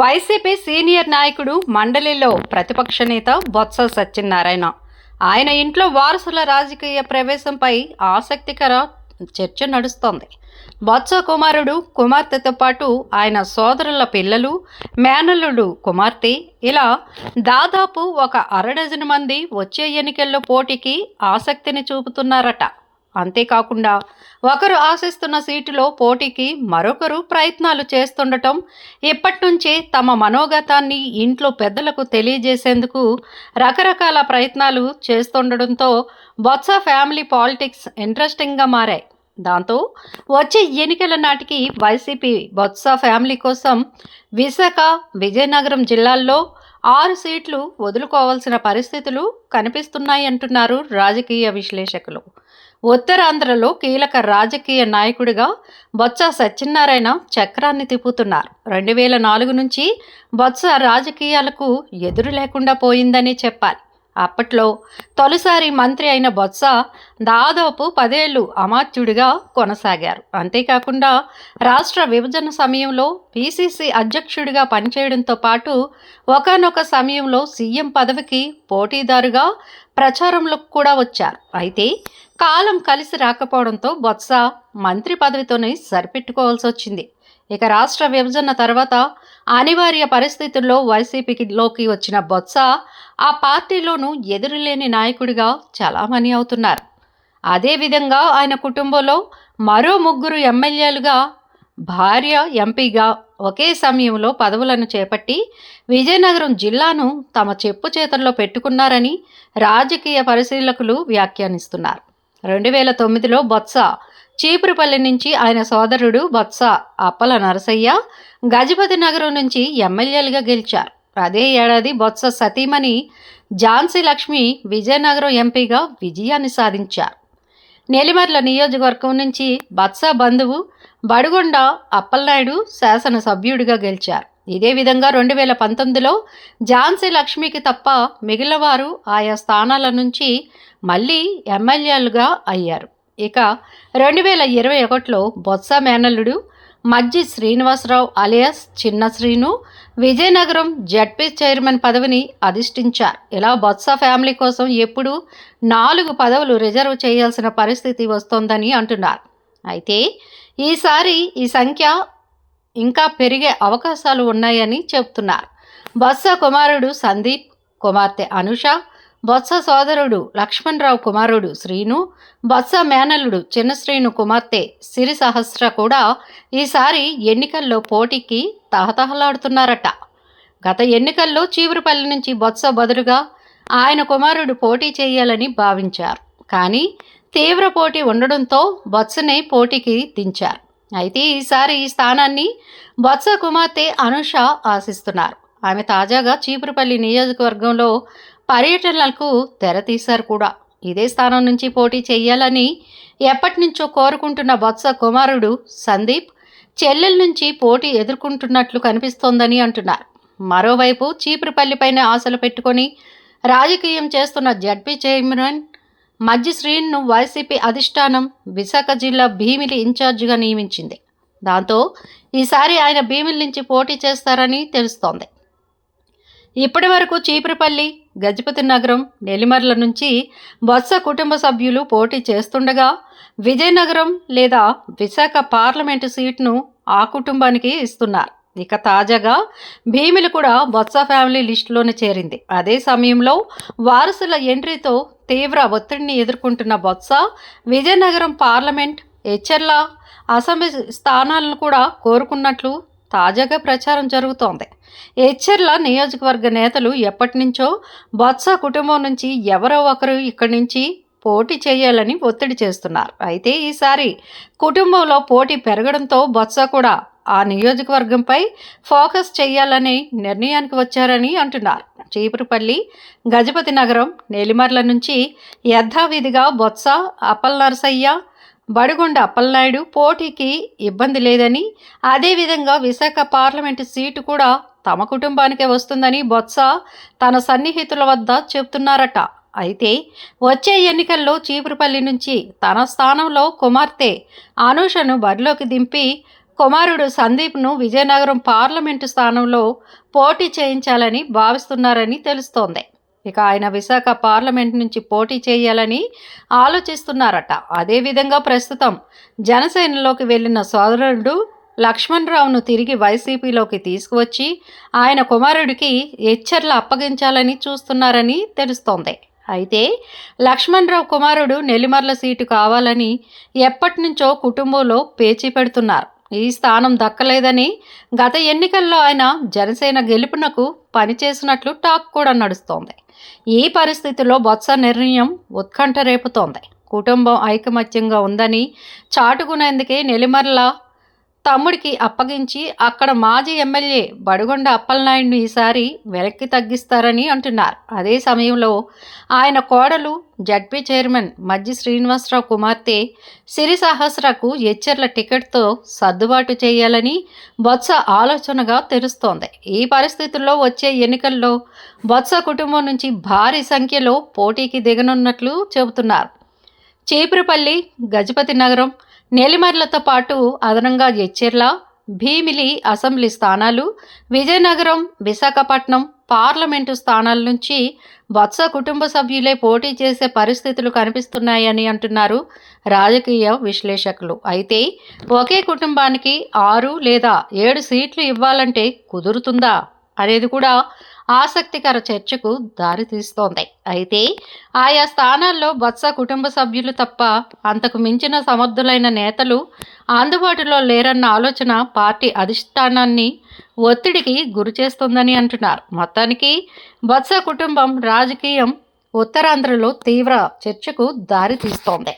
YCP senior నాయకుడు, మండలిలో ప్రతిపక్ష నేత బొత్స సత్యనారాయణ. ఆయన ఇంట్లో వారసుల రాజకీయ ప్రవేశంపై ఆసక్తికర చర్చ నడుస్తోంది. బొత్స కుమారుడు, కుమార్తెతో పాటు ఆయన సోదరుల పిల్లలు, మేనల్లుడు కుమార్తె, ఇలా దాదాపు ఒక అరడజను మంది వచ్చే ఎన్నికల్లో పోటీకి ఆసక్తిని చూపుతున్నారట. అంతేకాకుండా ఒకరు ఆశిస్తున్న సీటులో పోటీకి మరొకరు ప్రయత్నాలు చేస్తుండటం, ఇప్పటినుంచే తమ మనోగతాన్ని ఇంట్లో పెద్దలకు తెలియజేసేందుకు రకరకాల ప్రయత్నాలు చేస్తుండడంతో బొత్స ఫ్యామిలీ పాలిటిక్స్ ఇంట్రెస్టింగ్గా మారాయి. దాంతో వచ్చే ఎన్నికల నాటికి వైసీపీ బొత్స ఫ్యామిలీ కోసం విశాఖ, విజయనగరం జిల్లాల్లో 6 సీట్లు వదులుకోవాల్సిన పరిస్థితులు కనిపిస్తున్నాయంటున్నారు రాజకీయ విశ్లేషకులు. ఉత్తరాంధ్రలో కీలక రాజకీయ నాయకుడిగా బొత్స సత్యనారాయణ చక్రాన్ని తిప్పుతున్నారు. 2004 నుంచి బొత్స రాజకీయాలకు ఎదురు లేకుండా పోయిందని చెప్పాలి. అప్పట్లో తొలిసారి మంత్రి అయిన బొత్స దాదాపు 10 ఏళ్లు అమాత్యుడిగా కొనసాగారు. అంతేకాకుండా రాష్ట్ర విభజన సమయంలో పిసిసి అధ్యక్షుడిగా పనిచేయడంతో పాటు ఒకానొక సమయంలో సీఎం పదవికి పోటీదారుగా ప్రచారంలోకి కూడా వచ్చారు. అయితే కాలం కలిసి రాకపోవడంతో బొత్స మంత్రి పదవితోనే సరిపెట్టుకోవాల్సి వచ్చింది. ఇక రాష్ట్ర విభజన తర్వాత అనివార్య పరిస్థితుల్లో వైసీపీలోకి వచ్చిన బొత్స ఆ పార్టీలోనూ ఎదురులేని నాయకుడిగా చలామణి అవుతున్నారు. అదేవిధంగా ఆయన కుటుంబంలో మరో 3 ఎమ్మెల్యేలుగా, భార్య ఎంపీగా ఒకే సమయంలో పదవులను చేపట్టి విజయనగరం జిల్లాను తమ చెప్పు చేతల్లో పెట్టుకున్నారని రాజకీయ పరిశీలకులు వ్యాఖ్యానిస్తున్నారు. 2009లో బొత్స చీపురుపల్లి నుంచి ఆయన సోదరుడు బొత్స అప్పల నరసయ్య గజపతి నగరం నుంచి ఎమ్మెల్యేలుగా గెలిచారు. అదే ఏడాది బొత్స సతీమణి ఝాన్సీ లక్ష్మి విజయనగరం ఎంపీగా విజయాన్ని సాధించారు. నెల్లిమర్ల నియోజకవర్గం నుంచి బొత్స బంధువు బడుగొండ అప్పలనాయుడు శాసనసభ్యుడిగా గెలిచారు. ఇదే విధంగా 2019లో ఝాన్సీ లక్ష్మికి తప్ప మిగిలిన వారు ఆయా స్థానాల నుంచి మళ్ళీ ఎమ్మెల్యేలుగా అయ్యారు. ఇక 2021లో బొత్స మేనల్లుడు మజ్జి శ్రీనివాసరావు అలియాస్ చిన్న శ్రీను విజయనగరం జడ్పీ చైర్మన్ పదవిని అధిష్ఠించారు. ఇలా బొత్స ఫ్యామిలీ కోసం ఎప్పుడూ 4 పదవులు రిజర్వ్ చేయాల్సిన పరిస్థితి వస్తోందని అంటున్నారు. అయితే ఈసారి ఈ సంఖ్య ఇంకా పెరిగే అవకాశాలు ఉన్నాయని చెబుతున్నారు. బొత్స కుమారుడు సందీప్, కుమార్తె అనుష, బొత్స సోదరుడు లక్ష్మణరావు కుమారుడు శ్రీను, బొత్స మేనల్లుడు చిన్న శ్రీను కుమార్తె సిరి సహస్ర కూడా ఈసారి ఎన్నికల్లో పోటీకి తహతహలాడుతున్నారట. గత ఎన్నికల్లో చీపురుపల్లి నుంచి బొత్స బదులుగా ఆయన కుమారుడు పోటీ చేయాలని భావించారు. కానీ తీవ్ర పోటీ ఉండడంతో బొత్సనే పోటీకి దించారు. అయితే ఈసారి ఈ స్థానాన్ని బొత్స కుమార్తె అనుష ఆశిస్తున్నారు. ఆమె తాజాగా చీపురుపల్లి నియోజకవర్గంలో పర్యటనలకు తెరతీశారు కూడా. ఇదే స్థానం నుంచి పోటీ చేయాలని ఎప్పటినుంచో కోరుకుంటున్న బొత్స కుమారుడు సందీప్ చెల్లెల నుంచి పోటీ ఎదుర్కొంటున్నట్లు కనిపిస్తోందని అంటున్నారు. మరోవైపు చీపురుపల్లిపైన ఆశలు పెట్టుకొని రాజకీయం చేస్తున్న జడ్పీ చైర్మన్ మజ్జి శ్రీను వైసీపీ అధిష్టానం విశాఖ జిల్లా భీమిలి ఇన్ఛార్జిగా నియమించింది. దాంతో ఈసారి ఆయన భీమిలి నుంచి పోటీ చేస్తారని తెలుస్తోంది. ఇప్పటి వరకు చీపురుపల్లి, గజపతి నగరం, నెల్లిమర్ల నుంచి బొత్స కుటుంబ సభ్యులు పోటీ చేస్తుండగా విజయనగరం లేదా విశాఖ పార్లమెంటు సీట్ను ఆ కుటుంబానికి ఇస్తున్నారు. ఇక తాజాగా భీమిలి కూడా బొత్స ఫ్యామిలీ లిస్టులోనే చేరింది. అదే సమయంలో వారసుల ఎంట్రీతో తీవ్ర ఒత్తిడిని ఎదుర్కొంటున్న బొత్స విజయనగరం పార్లమెంట్, ఎచ్చెర్ల అసెంబ్లీ స్థానాలను కూడా కోరుకున్నట్లు తాజాగా ప్రచారం జరుగుతోంది. ఎచ్చెర్ల నియోజకవర్గ నేతలు ఎప్పటి నుంచో బొత్స కుటుంబం నుంచి ఎవరో ఒకరు ఇక్కడి నుంచి పోటీ చేయాలని ఒత్తిడి చేస్తున్నారు. అయితే ఈసారి కుటుంబంలో పోటీ పెరగడంతో బొత్స కూడా ఆ నియోజకవర్గంపై ఫోకస్ చేయాలనే నిర్ణయానికి వచ్చారని అంటున్నారు. చీపురుపల్లి, గజపతి నగరం, నెల్లిమర్ల నుంచి యథావిధిగా బొత్స, అప్పల నరసయ్య, బడిగొండ అప్పలనాయుడు పోటీకి ఇబ్బంది లేదని, అదేవిధంగా విశాఖ పార్లమెంటు సీటు కూడా తమ కుటుంబానికే వస్తుందని బొత్స తన సన్నిహితుల వద్ద చెబుతున్నారట. అయితే వచ్చే ఎన్నికల్లో చీపురుపల్లి నుంచి తన స్థానంలో కుమార్తె అనూషను బరిలోకి దింపి కుమారుడు సందీప్ను విజయనగరం పార్లమెంటు స్థానంలో పోటీ చేయించాలని భావిస్తున్నారని తెలుస్తోంది. ఇక ఆయన విశాఖ పార్లమెంట్ నుంచి పోటీ చేయాలని ఆలోచిస్తున్నారట. అదేవిధంగా ప్రస్తుతం జనసేనలోకి వెళ్ళిన సోదరుడు లక్ష్మణరావును తిరిగి వైసీపీలోకి తీసుకువచ్చి ఆయన కుమారుడికి ఎచ్చర్ల అప్పగించాలని చూస్తున్నారని తెలుస్తోంది. అయితే లక్ష్మణరావు కుమారుడు నెల్లిమర్ల సీటు కావాలని ఎప్పటినుంచో కుటుంబంలో పేచీ పెడుతున్నారు. ఈ స్థానం దక్కలేదని గత ఎన్నికల్లో ఆయన జనసేన గెలుపునకు పనిచేసినట్లు టాక్ కూడా నడుస్తోంది. ఈ పరిస్థితిలో బొత్స నిర్ణయం ఉత్కంఠ రేపుతోంది. కుటుంబం ఐకమత్యంగా ఉందని చాటుకునేందుకే నెల్లిమర్ల తమ్ముడికి అప్పగించి అక్కడ మాజీ ఎమ్మెల్యే బడుగొండ అప్పలనాయుడిని ఈసారి వెనక్కి తగ్గిస్తారని అంటున్నారు. అదే సమయంలో ఆయన కోడలు జడ్పీ చైర్మన్ మజ్జి శ్రీనివాసరావు కుమార్తె సిరి సహస్రకు ఎచ్చర్ల టికెట్తో సర్దుబాటు చేయాలని బొత్స ఆలోచనగా తెలుస్తోంది. ఈ పరిస్థితుల్లో వచ్చే ఎన్నికల్లో బొత్స కుటుంబం నుంచి భారీ సంఖ్యలో పోటీకి దిగనున్నట్లు చెబుతున్నారు. చీపురుపల్లి, గజపతి నగరం, నెల్లిమర్లతో పాటు అదనంగా ఎచ్చెర్ల, భీమిలి అసెంబ్లీ స్థానాలు, విజయనగరం, విశాఖపట్నం పార్లమెంటు స్థానాల నుంచి బొత్స కుటుంబ సభ్యులే పోటీ చేసే పరిస్థితులు కనిపిస్తున్నాయని అంటున్నారు రాజకీయ విశ్లేషకులు. అయితే ఒకే కుటుంబానికి 6 లేదా 7 సీట్లు ఇవ్వాలంటే కుదురుతుందా అనేది కూడా ఆసక్తికర చర్చకు దారితీస్తోంది. అయితే ఆయా స్థానాల్లో బొత్స కుటుంబ సభ్యులు తప్ప అంతకు మించిన సమర్థులైన నేతలు అందుబాటులో లేరన్న ఆలోచన పార్టీ అధిష్టానాన్ని ఒత్తిడికి గురిచేస్తుందని అంటున్నారు. మొత్తానికి బొత్స కుటుంబం రాజకీయం ఉత్తరాంధ్రలో తీవ్ర చర్చకు దారితీస్తోంది.